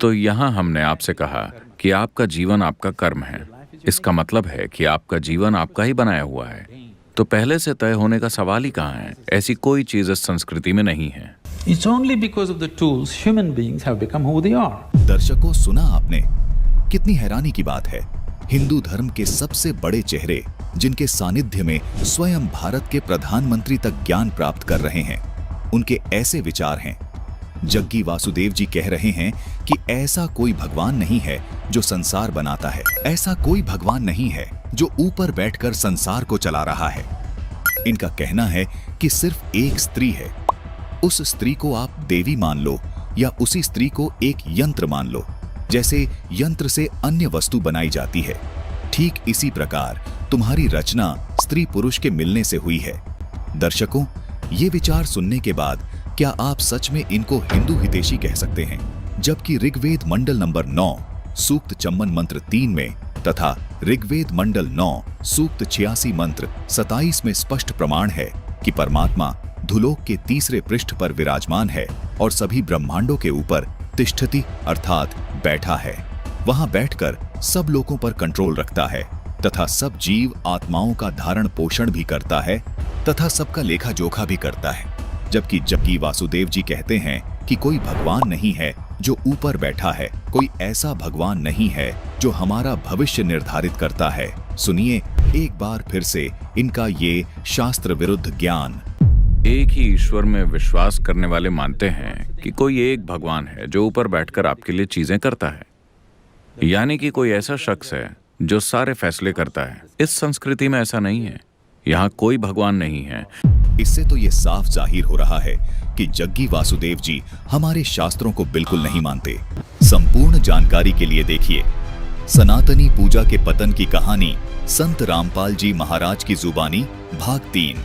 तो यहाँ हमने आपसे कहा कि आपका जीवन आपका कर्म है। इसका मतलब है कि आपका जीवन आपका ही बनाया हुआ है। तो पहले से तय होने का सवाल ही कहाँ है? ऐसी कोई चीज इस संस्कृति में नहीं है। It's only because of the tools human beings have become who they are. दर्शकों, सुना आपने? कितनी हैरानी की बात है। हिंदू धर्म के सबसे बड़े चेहरे, जिनके सानिध्य में स्वयं भारत के प्रधानमंत्री तक ज्ञान प्राप्त कर रहे हैं, उनके ऐसे विचार हैं। जग्गी वासुदेव जी कह रहे हैं कि ऐसा कोई भगवान नहीं है जो संसार बनाता है, ऐसा कोई भगवान नहीं है जो ऊपर बैठकर संसार को चला रहा है। इनका कहना है कि सिर्फ एक स्त्री है। उस स्त्री को आप देवी मान लो या उसी स्त्री को एक यंत्र मान लो। जैसे यंत्र से अन्य वस्तु बनाई जाती है, ठीक इसी प्रकार तुम्हारी रचना स्त्री पुरुष के मिलने से हुई है। दर्शकों, ये विचार सुनने के बाद क्या आप सच में इनको हिंदू हितैषी कह सकते हैं? जबकि ऋग्वेद मंडल नंबर 9 सूक्त चम्मन मंत्र 3 में तथा ऋग्वेद मंडल 9 सूक्त 86 मंत्र 27 में स्पष्ट प्रमाण है कि परमात्मा धुलोक के तीसरे पृष्ठ पर विराजमान है और सभी ब्रह्मांडों के ऊपर तिष्ठति अर्थात बैठा है। वहां बैठकर सब लोगों पर कंट्रोल रखता है तथा सब जीव आत्माओं का धारण पोषण भी करता है तथा सबका लेखा जोखा भी करता है। जबकि जग्गी वासुदेव जी कहते हैं कि कोई भगवान नहीं है जो ऊपर बैठा है, कोई ऐसा भगवान नहीं है जो हमारा भविष्य निर्धारित करता है। सुनिए एक बार फिर से इनका ये शास्त्र विरुद्ध ज्ञान। एक ही ईश्वर में विश्वास करने वाले मानते हैं कि कोई एक भगवान है जो ऊपर बैठकर आपके लिए चीजें करता है, यानी कि कोई ऐसा शख्स है जो सारे फैसले करता है। इस संस्कृति में ऐसा नहीं है। यहाँ कोई भगवान नहीं है। इससे तो ये साफ जाहिर हो रहा है कि जग्गी वासुदेव जी हमारे शास्त्रों को बिल्कुल नहीं मानते। संपूर्ण जानकारी के लिए देखिए सनातनी पूजा के पतन की कहानी, संत रामपाल जी महाराज की जुबानी, भाग 3।